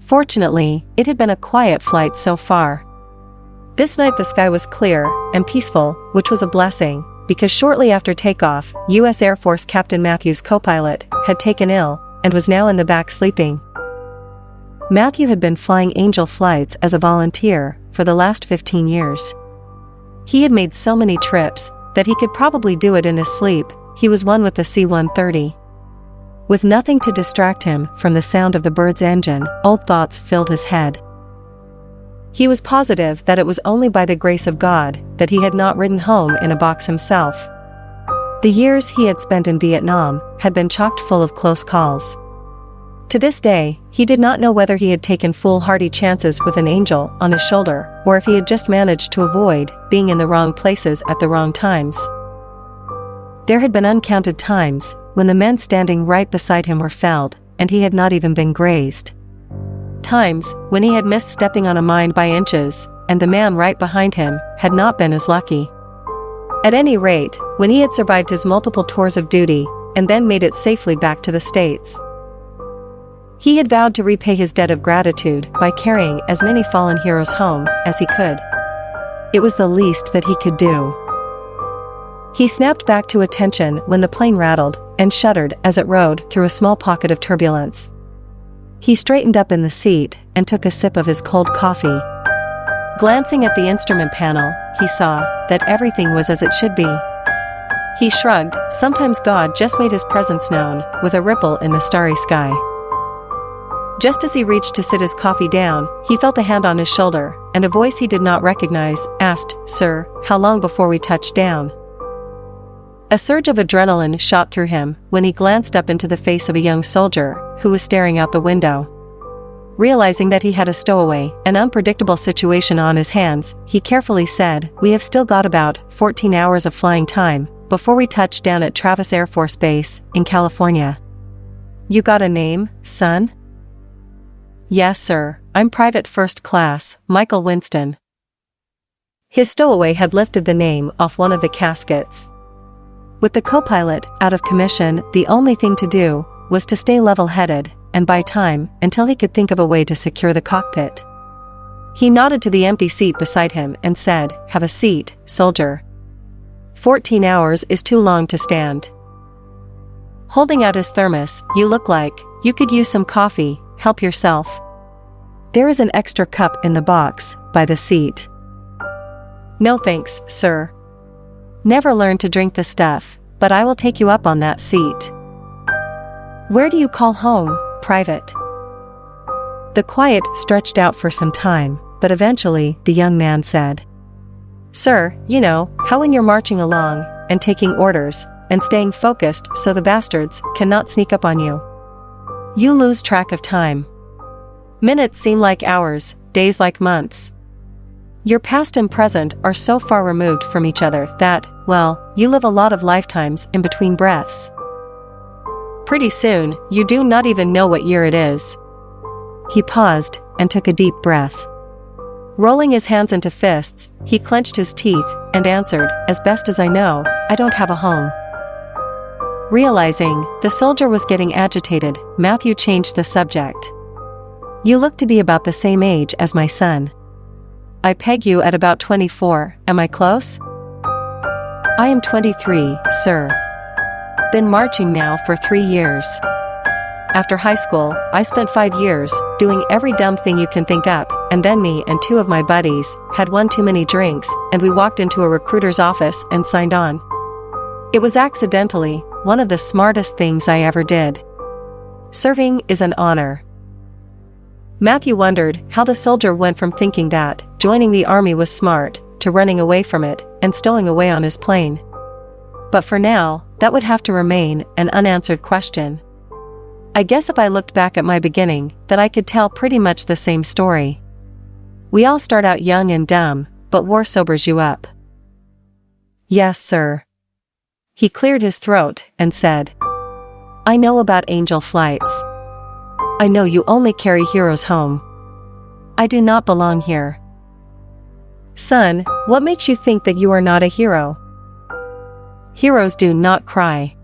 Fortunately, it had been a quiet flight so far. This night the sky was clear and peaceful, which was a blessing, because shortly after takeoff, U.S. Air Force Captain Matthew's co-pilot had taken ill and was now in the back sleeping. Matthew had been flying Angel flights as a volunteer for the last 15 years. He had made so many trips that he could probably do it in his sleep. He was one with the C-130. With nothing to distract him from the sound of the bird's engine, old thoughts filled his head. He was positive that it was only by the grace of God that he had not ridden home in a box himself. The years he had spent in Vietnam had been chock full of close calls. To this day, he did not know whether he had taken foolhardy chances with an angel on his shoulder, or if he had just managed to avoid being in the wrong places at the wrong times. There had been uncounted times when the men standing right beside him were felled, and he had not even been grazed. Times when he had missed stepping on a mine by inches, and the man right behind him had not been as lucky. At any rate, when he had survived his multiple tours of duty, and then made it safely back to the States. He had vowed to repay his debt of gratitude by carrying as many fallen heroes home as he could. It was the least that he could do. He snapped back to attention when the plane rattled and shuddered as it rode through a small pocket of turbulence. He straightened up in the seat and took a sip of his cold coffee. Glancing at the instrument panel, he saw that everything was as it should be. He shrugged. Sometimes God just made his presence known with a ripple in the starry sky. Just as he reached to sit his coffee down, he felt a hand on his shoulder, and a voice he did not recognize asked, "Sir, how long before we touch down?" A surge of adrenaline shot through him when he glanced up into the face of a young soldier who was staring out the window. Realizing that he had a stowaway, an unpredictable situation on his hands, he carefully said, "We have still got about 14 hours of flying time before we touch down at Travis Air Force Base in California." "You got a name, son?" "Yes, sir. I'm Private First Class, Michael Winston." His stowaway had lifted the name off one of the caskets. With the co-pilot out of commission, the only thing to do was to stay level-headed and buy time until he could think of a way to secure the cockpit. He nodded to the empty seat beside him and said, "Have a seat, soldier. 14 hours is too long to stand." Holding out his thermos, "You look like you could use some coffee. Help yourself. There is an extra cup in the box by the seat." "No thanks, sir. Never learned to drink the stuff, but I will take you up on that seat." "Where do you call home, Private?" The quiet stretched out for some time, but eventually the young man said, "Sir, you know how when you're marching along and taking orders and staying focused so the bastards cannot sneak up on you. You lose track of time. Minutes seem like hours, days like months. Your past and present are so far removed from each other that, well, you live a lot of lifetimes in between breaths. Pretty soon, you do not even know what year it is." He paused and took a deep breath. Rolling his hands into fists, he clenched his teeth and answered, "As best as I know, I don't have a home." Realizing the soldier was getting agitated, Matthew changed the subject. "You look to be about the same age as my son. I peg you at about 24, am I close?" "I am 23, sir. Been marching now for 3 years. After high school, I spent 5 years doing every dumb thing you can think up, and then me and 2 of my buddies had one too many drinks and we walked into a recruiter's office and signed on. It was accidentally one of the smartest things I ever did. Serving is an honor." Matthew wondered how the soldier went from thinking that joining the army was smart to running away from it and stowing away on his plane. But for now, that would have to remain an unanswered question. I guess if I looked back at my beginning, that I could tell pretty much the same story. We all start out young and dumb, but war sobers you up. "Yes, sir." He cleared his throat and said, "I know about angel flights. I know you only carry heroes home. I do not belong here." "Son, what makes you think that you are not a hero?" "Heroes do not cry."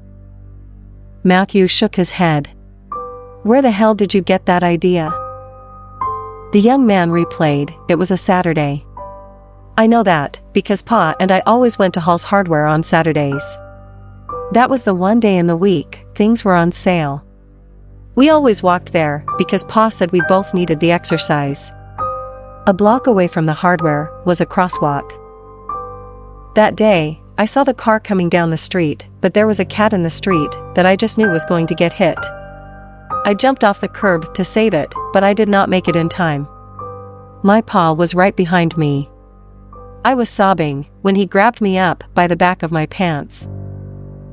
Matthew shook his head. "Where the hell did you get that idea?" The young man replayed, "It was a Saturday." "I know that, because Pa and I always went to Hall's Hardware on Saturdays. That was the one day in the week things were on sale. We always walked there, because Pa said we both needed the exercise." A block away from the hardware was a crosswalk. "That day, I saw the car coming down the street, but there was a cat in the street that I just knew was going to get hit. I jumped off the curb to save it, but I did not make it in time. My Pa was right behind me. I was sobbing when he grabbed me up by the back of my pants.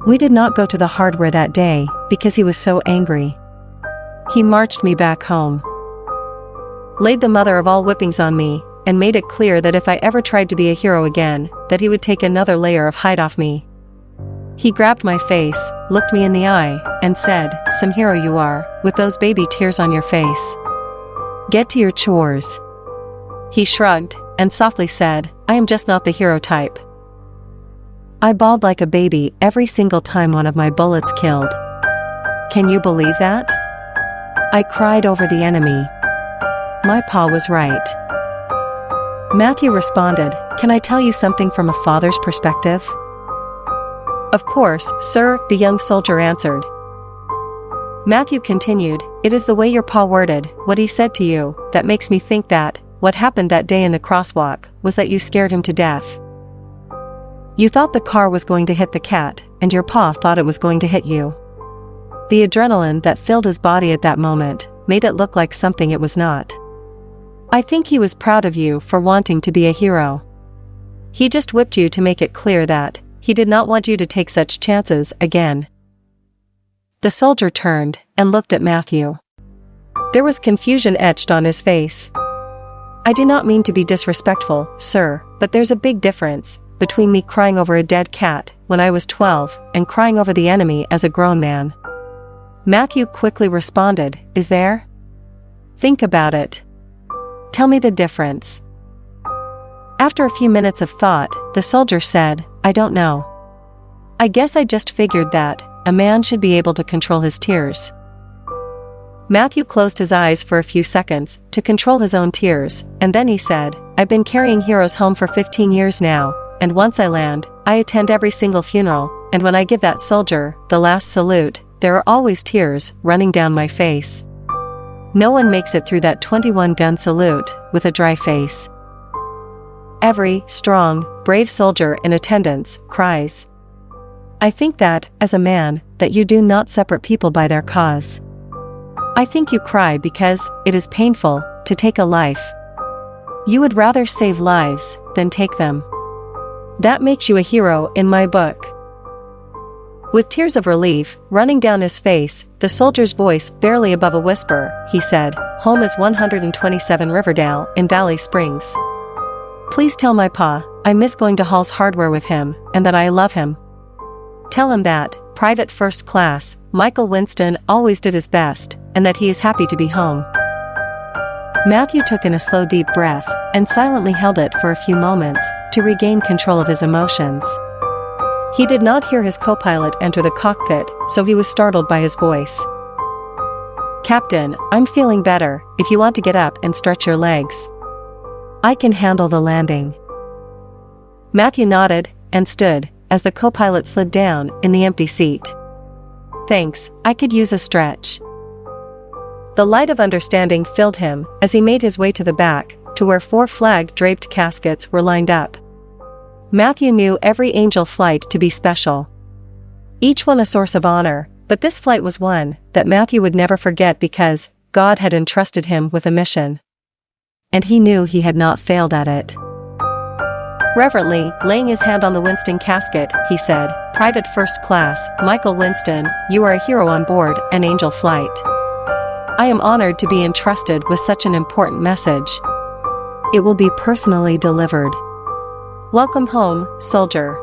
We did not go to the hardware that day because he was so angry. He marched me back home, laid the mother of all whippings on me, and made it clear that if I ever tried to be a hero again, that he would take another layer of hide off me. He grabbed my face, looked me in the eye, and said, 'Some hero you are, with those baby tears on your face. Get to your chores.' He shrugged, and softly said, 'I am just not the hero type.' I bawled like a baby every single time one of my bullets killed. Can you believe that? I cried over the enemy. My Pa was right." Matthew responded, "Can I tell you something from a father's perspective?" "Of course, sir," the young soldier answered. Matthew continued, "It is the way your Pa worded what he said to you that makes me think that what happened that day in the crosswalk was that you scared him to death. You thought the car was going to hit the cat, and your Pa thought it was going to hit you. The adrenaline that filled his body at that moment made it look like something it was not. I think he was proud of you for wanting to be a hero. He just whipped you to make it clear that he did not want you to take such chances again." The soldier turned and looked at Matthew. There was confusion etched on his face. "I do not mean to be disrespectful, sir, but there's a big difference between me crying over a dead cat when I was 12 and crying over the enemy as a grown man." Matthew quickly responded, "Is there? Think about it. Tell me the difference." After a few minutes of thought, the soldier said, "I don't know. I guess I just figured that a man should be able to control his tears." Matthew closed his eyes for a few seconds to control his own tears, and then he said, "I've been carrying heroes home for 15 years now, and once I land, I attend every single funeral, and when I give that soldier the last salute, there are always tears running down my face. No one makes it through that 21-gun salute with a dry face. Every strong, brave soldier in attendance cries. I think that, as a man, that you do not separate people by their cause. I think you cry because it is painful to take a life. You would rather save lives than take them. That makes you a hero in my book." With tears of relief running down his face, the soldier's voice barely above a whisper, he said, "Home is 127 Riverdale in Valley Springs. Please tell my Pa I miss going to Hall's Hardware with him and that I love him. Tell him that, Private First Class, Michael Winston always did his best, and that he is happy to be home." Matthew took in a slow deep breath and silently held it for a few moments to regain control of his emotions. He did not hear his co-pilot enter the cockpit, so he was startled by his voice. "Captain, I'm feeling better, if you want to get up and stretch your legs. I can handle the landing." Matthew nodded and stood as the co-pilot slid down in the empty seat. "Thanks, I could use a stretch." The light of understanding filled him as he made his way to the back, to where 4 flag-draped caskets were lined up. Matthew knew every Angel flight to be special, each one a source of honor, but this flight was one that Matthew would never forget because God had entrusted him with a mission. And he knew he had not failed at it. Reverently, laying his hand on the Winston casket, he said, "Private First Class, Michael Winston, you are a hero on board an Angel flight. I am honored to be entrusted with such an important message. It will be personally delivered. Welcome home, soldier."